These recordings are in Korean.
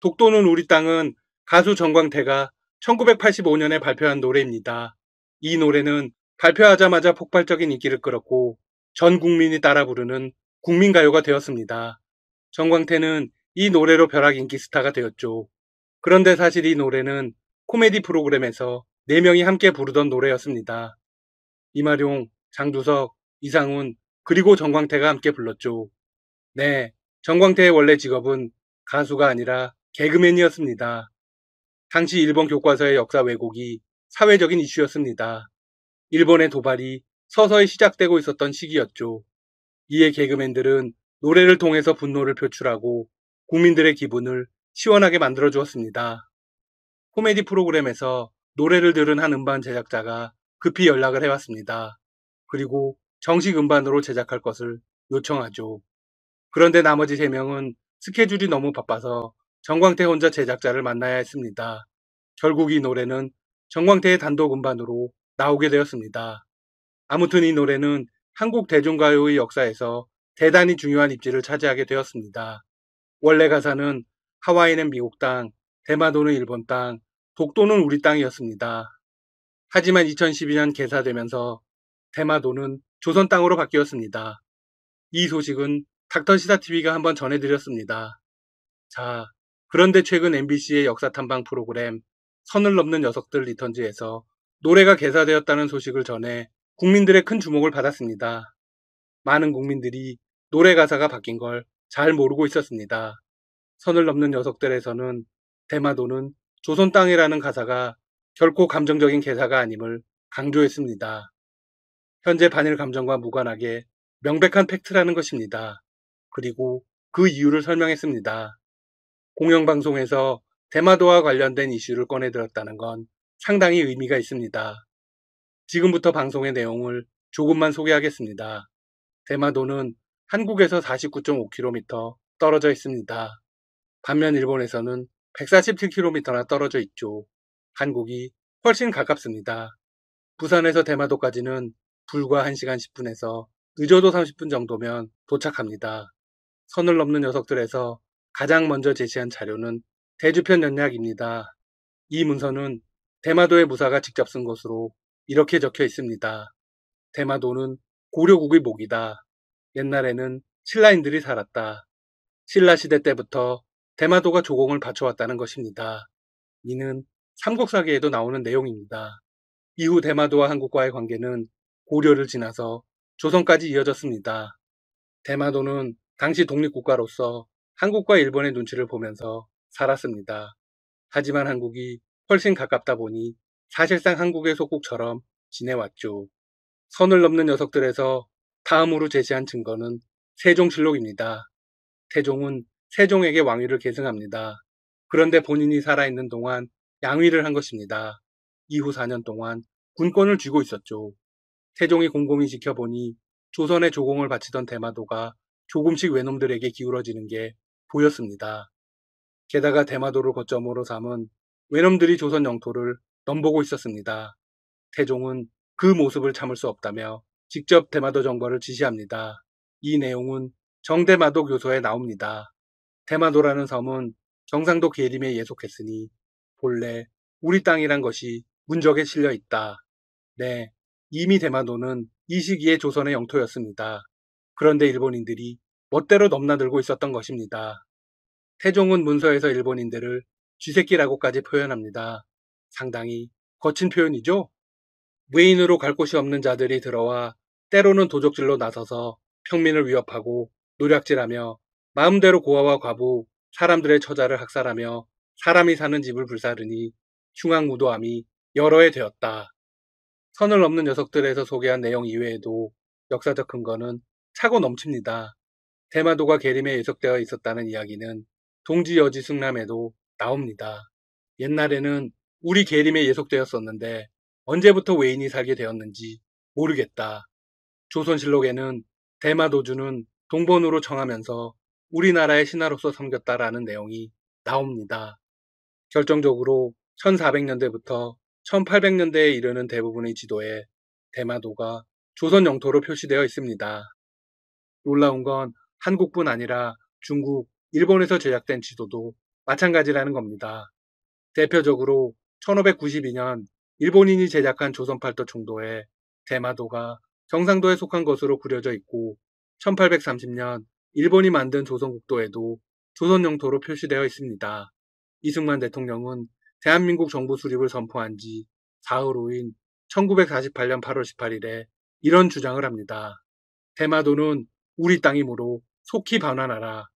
독도는 우리 땅은 가수 정광태가 1985년에 발표한 노래입니다. 이 노래는 발표하자마자 폭발적인 인기를 끌었고 전 국민이 따라 부르는 국민가요가 되었습니다. 정광태는 이 노래로 벼락 인기 스타가 되었죠. 그런데 사실 이 노래는 코미디 프로그램에서 4명이 함께 부르던 노래였습니다. 이마룡, 장두석, 이상훈, 그리고 정광태가 함께 불렀죠. 네, 정광태의 원래 직업은 가수가 아니라 개그맨이었습니다. 당시 일본 교과서의 역사 왜곡이 사회적인 이슈였습니다. 일본의 도발이 서서히 시작되고 있었던 시기였죠. 이에 개그맨들은 노래를 통해서 분노를 표출하고 국민들의 기분을 시원하게 만들어 주었습니다. 코미디 프로그램에서 노래를 들은 한 음반 제작자가 급히 연락을 해왔습니다. 그리고 정식 음반으로 제작할 것을 요청하죠. 그런데 나머지 3명은 스케줄이 너무 바빠서 정광태 혼자 제작자를 만나야 했습니다. 결국 이 노래는 정광태의 단독 음반으로 나오게 되었습니다. 아무튼 이 노래는 한국 대중가요의 역사에서 대단히 중요한 입지를 차지하게 되었습니다. 원래 가사는 하와이는 미국 땅, 대마도는 일본 땅, 독도는 우리 땅이었습니다. 하지만 2012년 개사되면서 대마도는 조선 땅으로 바뀌었습니다. 이 소식은 닥터시사TV가 한번 전해드렸습니다. 자, 그런데 최근 MBC의 역사 탐방 프로그램 선을 넘는 녀석들 리턴즈에서 노래가 개사되었다는 소식을 전해 국민들의 큰 주목을 받았습니다. 많은 국민들이 노래 가사가 바뀐 걸 잘 모르고 있었습니다. 선을 넘는 녀석들에서는 대마도는 조선 땅이라는 가사가 결코 감정적인 개사가 아님을 강조했습니다. 현재 반일 감정과 무관하게 명백한 팩트라는 것입니다. 그리고 그 이유를 설명했습니다. 공영방송에서 대마도와 관련된 이슈를 꺼내들었다는 건 상당히 의미가 있습니다. 지금부터 방송의 내용을 조금만 소개하겠습니다. 대마도는 한국에서 49.5km 떨어져 있습니다. 반면 일본에서는 147km나 떨어져 있죠. 한국이 훨씬 가깝습니다. 부산에서 대마도까지는 불과 1시간 10분에서 늦어도 30분 정도면 도착합니다. 선을 넘는 녀석들에서 가장 먼저 제시한 자료는 대주편 연약입니다. 이 문서는 대마도의 무사가 직접 쓴 것으로 이렇게 적혀 있습니다. 대마도는 고려국의 목이다. 옛날에는 신라인들이 살았다. 신라시대 때부터 대마도가 조공을 바쳐왔다는 것입니다. 이는 삼국사기에도 나오는 내용입니다. 이후 대마도와 한국과의 관계는 고려를 지나서 조선까지 이어졌습니다. 대마도는 당시 독립국가로서 한국과 일본의 눈치를 보면서 살았습니다. 하지만 한국이 훨씬 가깝다 보니 사실상 한국의 속국처럼 지내왔죠. 선을 넘는 녀석들에서 다음으로 제시한 증거는 세종실록입니다. 태종은 세종에게 왕위를 계승합니다. 그런데 본인이 살아있는 동안 양위를 한 것입니다. 이후 4년 동안 군권을 쥐고 있었죠. 태종이 곰곰이 지켜보니 조선의 조공을 바치던 대마도가 조금씩 외놈들에게 기울어지는 게 보였습니다. 게다가 대마도를 거점으로 삼은 외놈들이 조선 영토를 넘보고 있었습니다. 태종은 그 모습을 참을 수 없다며 직접 대마도 정벌을 지시합니다. 이 내용은 정대마도 교서에 나옵니다. 대마도라는 섬은 경상도 계림에 예속했으니 본래 우리 땅이란 것이 문적에 실려 있다. 네, 이미 대마도는 이 시기에 조선의 영토였습니다. 그런데 일본인들이 멋대로 넘나들고 있었던 것입니다. 태종은 문서에서 일본인들을 쥐새끼라고까지 표현합니다. 상당히 거친 표현이죠? 외인으로 갈 곳이 없는 자들이 들어와 때로는 도적질로 나서서 평민을 위협하고 노략질하며 마음대로 고아와 과부, 사람들의 처자를 학살하며 사람이 사는 집을 불사르니 흉악무도함이 여러 해 되었다. 선을 넘는 녀석들에서 소개한 내용 이외에도 역사적 근거는 차고 넘칩니다. 대마도가 계림에 예속되어 있었다는 이야기는 동지여지 승람에도 나옵니다. 옛날에는 우리 계림에 예속되었었는데 언제부터 외인이 살게 되었는지 모르겠다. 조선실록에는 대마도주는 동본으로 청하면서 우리나라의 신하로서 섬겼다라는 내용이 나옵니다. 결정적으로 1400년대부터 1800년대에 이르는 대부분의 지도에 대마도가 조선 영토로 표시되어 있습니다. 놀라운 건 한국뿐 아니라 중국, 일본에서 제작된 지도도 마찬가지라는 겁니다. 대표적으로 1592년 일본인이 제작한 조선팔도 총도에 대마도가 경상도에 속한 것으로 그려져 있고 1830년 일본이 만든 조선국도에도 조선 영토로 표시되어 있습니다. 이승만 대통령은 대한민국 정부 수립을 선포한 지 사흘 후인 1948년 8월 18일에 이런 주장을 합니다. 대마도는 우리 땅이므로 속히 반환하라.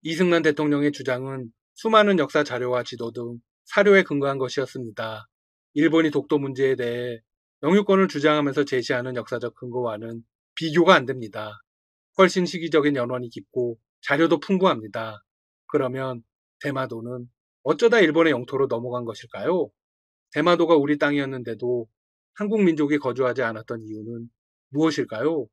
이승만 대통령의 주장은 수많은 역사 자료와 지도 등 사료에 근거한 것이었습니다. 일본이 독도 문제에 대해 영유권을 주장하면서 제시하는 역사적 근거와는 비교가 안 됩니다. 훨씬 시기적인 연원이 깊고 자료도 풍부합니다. 그러면 대마도는 어쩌다 일본의 영토로 넘어간 것일까요? 대마도가 우리 땅이었는데도 한국 민족이 거주하지 않았던 이유는 무엇일까요?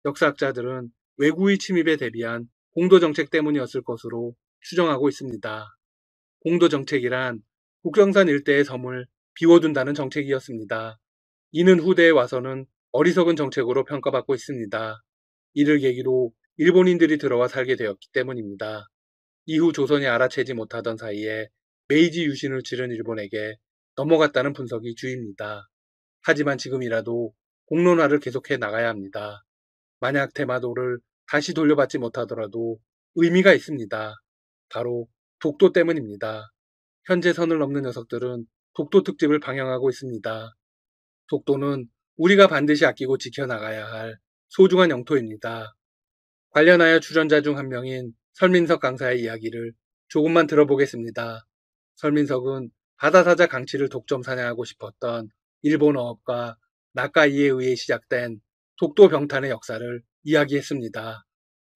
역사학자들은 외구의 침입에 대비한 공도정책 때문이었을 것으로 추정하고 있습니다. 공도정책이란 국경선 일대의 섬을 비워둔다는 정책이었습니다. 이는 후대에 와서는 어리석은 정책으로 평가받고 있습니다. 이를 계기로 일본인들이 들어와 살게 되었기 때문입니다. 이후 조선이 알아채지 못하던 사이에 메이지 유신을 치른 일본에게 넘어갔다는 분석이 주입니다. 하지만 지금이라도 공론화를 계속해 나가야 합니다. 만약 대마도를 다시 돌려받지 못하더라도 의미가 있습니다. 바로 독도 때문입니다. 현재 선을 넘는 녀석들은 독도 특집을 방영하고 있습니다. 독도는 우리가 반드시 아끼고 지켜나가야 할 소중한 영토입니다. 관련하여 출연자 중 한 명인 설민석 강사의 이야기를 조금만 들어보겠습니다. 설민석은 바다사자 강치를 독점 사냥하고 싶었던 일본 어업가 나카이에 의해 시작된 독도 병탄의 역사를 이야기했습니다.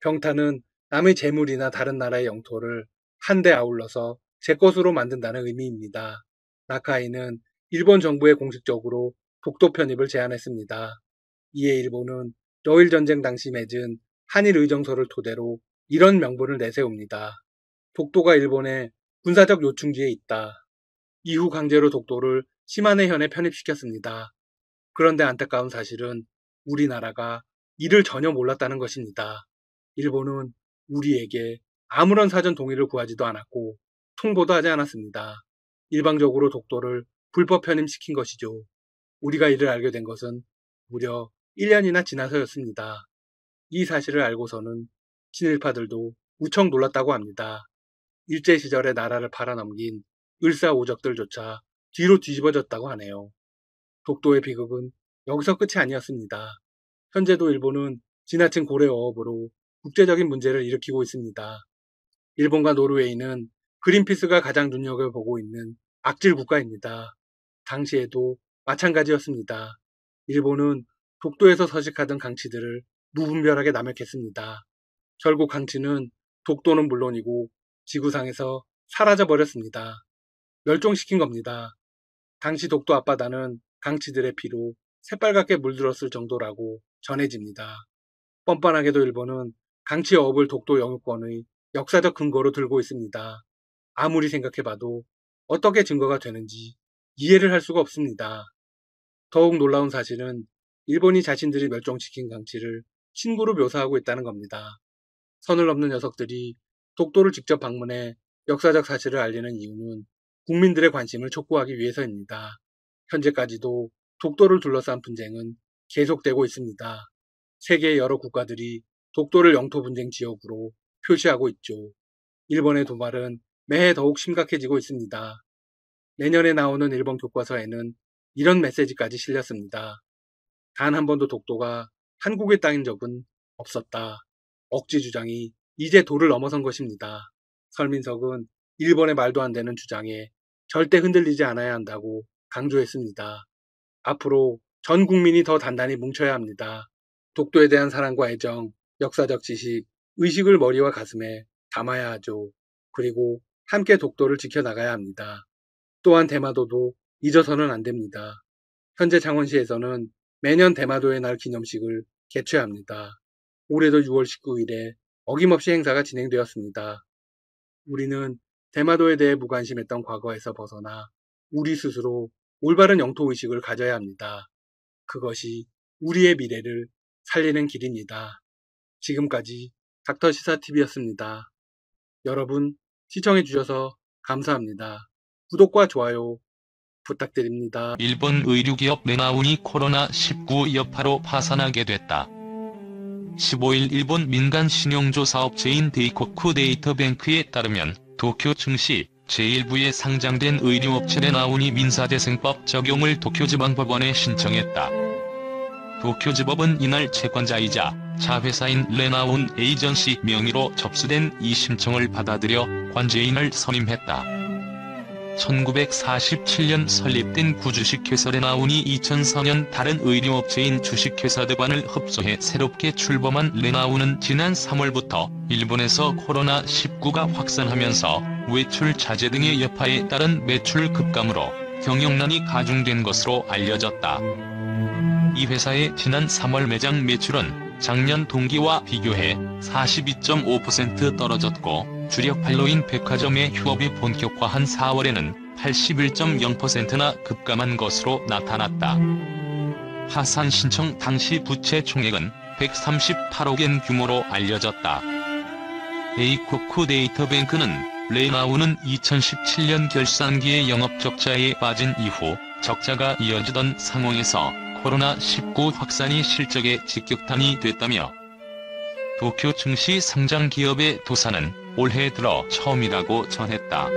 병탄은 남의 재물이나 다른 나라의 영토를 한데 아울러서 제 것으로 만든다는 의미입니다. 나카이는 일본 정부에 공식적으로 독도 편입을 제안했습니다. 이에 일본은 러일 전쟁 당시 맺은 한일 의정서를 토대로 이런 명분을 내세웁니다. 독도가 일본의 군사적 요충지에 있다. 이후 강제로 독도를 시마네현에 편입시켰습니다. 그런데 안타까운 사실은 우리나라가 이를 전혀 몰랐다는 것입니다. 일본은 우리에게 아무런 사전 동의를 구하지도 않았고 통보도 하지 않았습니다. 일방적으로 독도를 불법 편입시킨 것이죠. 우리가 이를 알게 된 것은 무려 1년이나 지나서였습니다. 이 사실을 알고서는 친일파들도 무척 놀랐다고 합니다. 일제시절에 나라를 팔아넘긴 을사오적들조차 뒤로 뒤집어졌다고 하네요. 독도의 비극은 여기서 끝이 아니었습니다. 현재도 일본은 지나친 고래 어업으로 국제적인 문제를 일으키고 있습니다. 일본과 노르웨이는 그린피스가 가장 눈여겨보고 있는 악질 국가입니다. 당시에도 마찬가지였습니다. 일본은 독도에서 서식하던 강치들을 무분별하게 남획했습니다. 결국 강치는 독도는 물론이고 지구상에서 사라져버렸습니다. 멸종시킨 겁니다. 당시 독도 앞바다는 강치들의 피로 새빨갛게 물들었을 정도라고 전해집니다. 뻔뻔하게도 일본은 강치 어업을 독도 영유권의 역사적 근거로 들고 있습니다. 아무리 생각해봐도 어떻게 증거가 되는지 이해를 할 수가 없습니다. 더욱 놀라운 사실은 일본이 자신들이 멸종시킨 강치를 신구로 묘사하고 있다는 겁니다. 선을 넘는 녀석들이 독도를 직접 방문해 역사적 사실을 알리는 이유는 국민들의 관심을 촉구하기 위해서입니다. 현재까지도 독도를 둘러싼 분쟁은 계속되고 있습니다. 세계의 여러 국가들이 독도를 영토 분쟁 지역으로 표시하고 있죠. 일본의 도발은 매해 더욱 심각해지고 있습니다. 내년에 나오는 일본 교과서에는 이런 메시지까지 실렸습니다. 단 한 번도 독도가 한국의 땅인 적은 없었다. 억지 주장이 이제 도를 넘어선 것입니다. 설민석은 일본의 말도 안 되는 주장에 절대 흔들리지 않아야 한다고 강조했습니다. 앞으로 전 국민이 더 단단히 뭉쳐야 합니다. 독도에 대한 사랑과 애정, 역사적 지식, 의식을 머리와 가슴에 담아야 하죠. 그리고 함께 독도를 지켜나가야 합니다. 또한 대마도도 잊어서는 안 됩니다. 현재 창원시에서는 매년 대마도의 날 기념식을 개최합니다. 올해도 6월 19일에 어김없이 행사가 진행되었습니다. 우리는 대마도에 대해 무관심했던 과거에서 벗어나 우리 스스로 올바른 영토의식을 가져야 합니다. 그것이 우리의 미래를 살리는 길입니다. 지금까지 닥터시사TV였습니다. 여러분 시청해주셔서 감사합니다. 구독과 좋아요 부탁드립니다. 일본 의류기업 레나운이 코로나19 여파로 파산하게 됐다. 15일 일본 민간 신용조사업체인 데이코쿠 데이터뱅크에 따르면 도쿄 증시 제1부에 상장된 의류업체 레나운이 민사재생법 적용을 도쿄지방법원에 신청했다. 도쿄지법은 이날 채권자이자 자회사인 레나운 에이전시 명의로 접수된 이 신청을 받아들여 관제인을 선임했다. 1947년 설립된 구주식회사 레나운이 2004년 다른 의류업체인 주식회사 드반을 흡수해 새롭게 출범한 레나운은 지난 3월부터 일본에서 코로나19가 확산하면서 외출 자제 등의 여파에 따른 매출 급감으로 경영난이 가중된 것으로 알려졌다. 이 회사의 지난 3월 매장 매출은 작년 동기와 비교해 42.5% 떨어졌고 주력 판로인 백화점의 휴업이 본격화한 4월에는 81.0%나 급감한 것으로 나타났다. 파산 신청 당시 부채 총액은 138억엔 규모로 알려졌다. 데이코쿠 데이터뱅크는 레나운은 2017년 결산기의 영업적자에 빠진 이후 적자가 이어지던 상황에서 코로나19 확산이 실적에 직격탄이 됐다며 도쿄 증시 상장 기업의 도산은 올해 들어 처음이라고 전했다.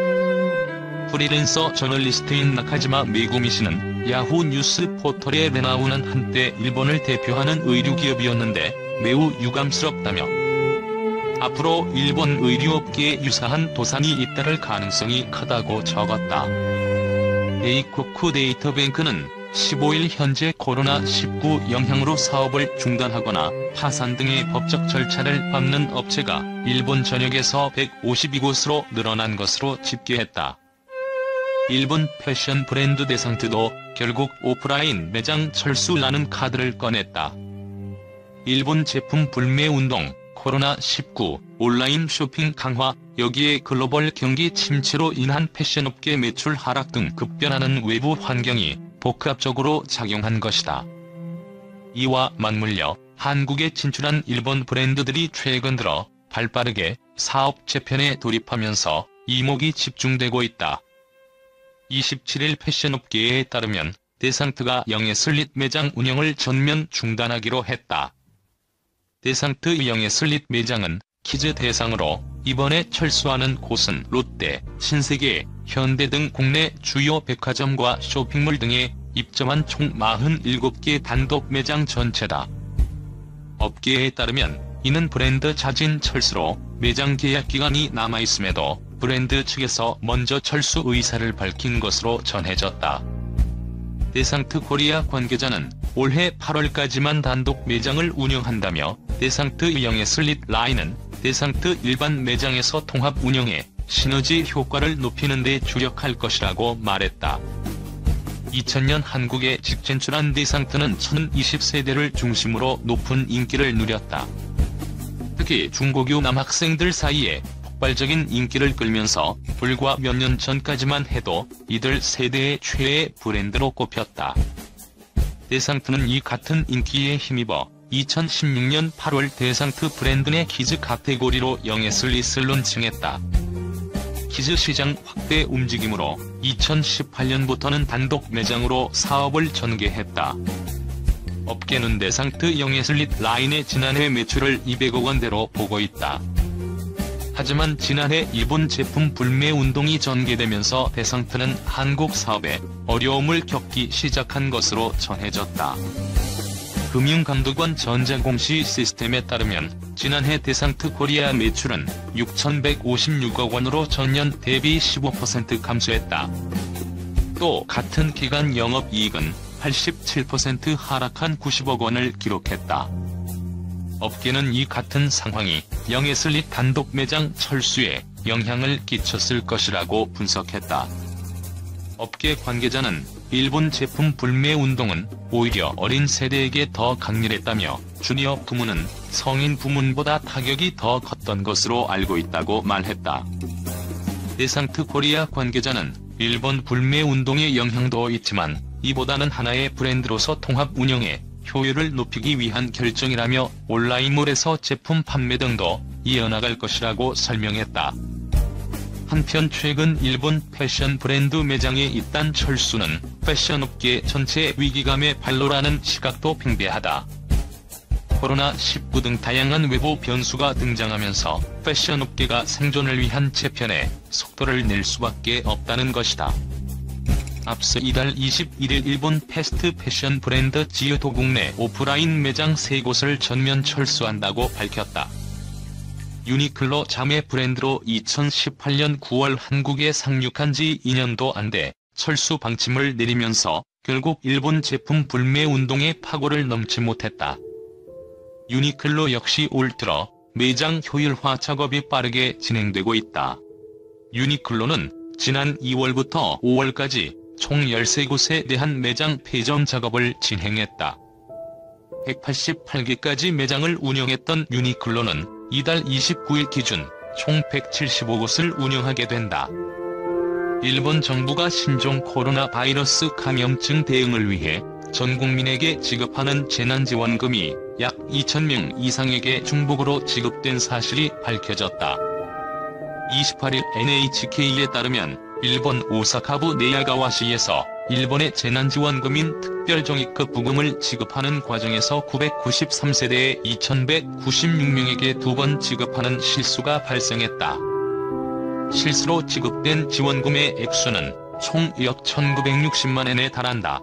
프리랜서 저널리스트인 나카지마 메구미 씨는 야후 뉴스 포털의 레나운은 한때 일본을 대표하는 의류기업이었는데 매우 유감스럽다며 앞으로 일본 의류업계에 유사한 도산이 잇따를 가능성이 크다고 적었다. 데이코쿠 데이터뱅크는 15일 현재 코로나19 영향으로 사업을 중단하거나 파산 등의 법적 절차를 밟는 업체가 일본 전역에서 152곳으로 늘어난 것으로 집계했다. 일본 패션 브랜드 데상트도 결국 오프라인 매장 철수라는 카드를 꺼냈다. 일본 제품 불매 운동, 코로나19, 온라인 쇼핑 강화, 여기에 글로벌 경기 침체로 인한 패션업계 매출 하락 등 급변하는 외부 환경이 복합적으로 작용한 것이다. 이와 맞물려 한국에 진출한 일본 브랜드들이 최근 들어 발빠르게 사업 재편에 돌입하면서 이목이 집중되고 있다. 27일 패션업계에 따르면 데상트가 영애슬릿 매장 운영을 전면 중단하기로 했다. 데상트 영애슬릿 매장은 키즈 대상으로 이번에 철수하는 곳은 롯데, 신세계, 현대 등 국내 주요 백화점과 쇼핑몰 등에 입점한 총 47개 단독 매장 전체다. 업계에 따르면 이는 브랜드 자진 철수로 매장 계약 기간이 남아있음에도 브랜드 측에서 먼저 철수 의사를 밝힌 것으로 전해졌다. 데상트 코리아 관계자는 올해 8월까지만 단독 매장을 운영한다며 데상트 영애슬릿 라인은 데상트 일반 매장에서 통합 운영해 시너지 효과를 높이는 데 주력할 것이라고 말했다. 2000년 한국에 직진출한 데상트는 1020세대를 중심으로 높은 인기를 누렸다. 특히 중고교 남학생들 사이에 폭발적인 인기를 끌면서 불과 몇 년 전까지만 해도 이들 세대의 최애 브랜드로 꼽혔다. 데상트는 이 같은 인기에 힘입어 2016년 8월 데상트 브랜드 내 키즈 카테고리로 영애슬릿을 론칭했다. 키즈 시장 확대 움직임으로 2018년부터는 단독 매장으로 사업을 전개했다. 업계는 데상트 영애슬릿 라인의 지난해 매출을 200억 원대로 보고 있다. 하지만 지난해 일본 제품 불매 운동이 전개되면서 데상트는 한국 사업에 어려움을 겪기 시작한 것으로 전해졌다. 금융감독원 전자공시 시스템에 따르면 지난해 데상트 코리아 매출은 6,156억 원으로 전년 대비 15% 감소했다. 또 같은 기간 영업이익은 87% 하락한 90억 원을 기록했다. 업계는 이 같은 상황이 영애슬릿 단독 매장 철수에 영향을 끼쳤을 것이라고 분석했다. 업계 관계자는 일본 제품 불매 운동은 오히려 어린 세대에게 더 강렬했다며 주니어 부문은 성인 부문보다 타격이 더 컸던 것으로 알고 있다고 말했다. 데상트 코리아 관계자는 일본 불매 운동의 영향도 있지만 이보다는 하나의 브랜드로서 통합 운영에 효율을 높이기 위한 결정이라며 온라인몰에서 제품 판매 등도 이어나갈 것이라고 설명했다. 한편 최근 일본 패션 브랜드 매장에 있던 철수는 패션업계 전체 위기감에 발로라는 시각도 팽배하다. 코로나19 등 다양한 외부 변수가 등장하면서 패션업계가 생존을 위한 재편에 속도를 낼 수밖에 없다는 것이다. 앞서 이달 21일 일본 패스트 패션 브랜드 지유도 국내 오프라인 매장 3곳을 전면 철수한다고 밝혔다. 유니클로 자매 브랜드로 2018년 9월 한국에 상륙한 지 2년도 안 돼 철수 방침을 내리면서 결국 일본 제품 불매 운동의 파고를 넘지 못했다. 유니클로 역시 올 들어 매장 효율화 작업이 빠르게 진행되고 있다. 유니클로는 지난 2월부터 5월까지 총 13곳에 대한 매장 폐점 작업을 진행했다. 188개까지 매장을 운영했던 유니클로는 이달 29일 기준 총 175곳을 운영하게 된다. 일본 정부가 신종 코로나 바이러스 감염증 대응을 위해 전 국민에게 지급하는 재난지원금이 약 2,000명 이상에게 중복으로 지급된 사실이 밝혀졌다. 28일 NHK에 따르면 일본 오사카부 네야가와시에서 일본의 재난지원금인 특별종이급 부금을 지급하는 과정에서 993세대의 2,196명에게 2번 지급하는 실수가 발생했다. 실수로 지급된 지원금의 액수는 총 약 1,960만 엔에 달한다.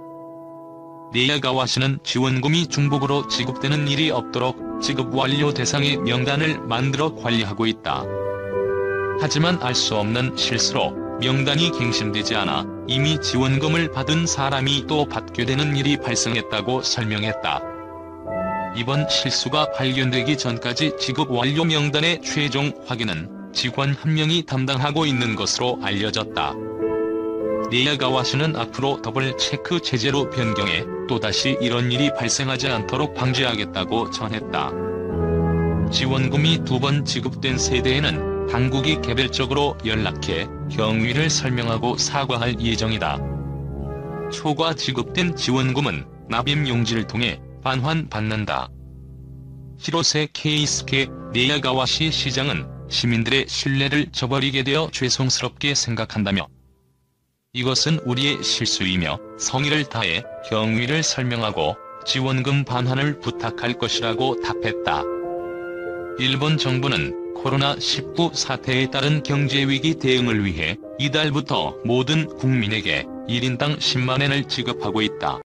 네야가와시는 지원금이 중복으로 지급되는 일이 없도록 지급 완료 대상의 명단을 만들어 관리하고 있다. 하지만 알 수 없는 실수로 명단이 갱신되지 않아 이미 지원금을 받은 사람이 또 받게 되는 일이 발생했다고 설명했다. 이번 실수가 발견되기 전까지 지급 완료 명단의 최종 확인은 직원 1명이 담당하고 있는 것으로 알려졌다. 네야가와시는 앞으로 더블 체크 제재로 변경해 또다시 이런 일이 발생하지 않도록 방지하겠다고 전했다. 지원금이 2번 지급된 세대에는 당국이 개별적으로 연락해 경위를 설명하고 사과할 예정이다. 초과 지급된 지원금은 납입 용지를 통해 반환받는다. 히로세 케이스케 네야가와시 시장은 시민들의 신뢰를 저버리게 되어 죄송스럽게 생각한다며 이것은 우리의 실수이며 성의를 다해 경위를 설명하고 지원금 반환을 부탁할 것이라고 답했다. 일본 정부는 코로나19 사태에 따른 경제위기 대응을 위해 이달부터 모든 국민에게 1인당 10만 엔을 지급하고 있다.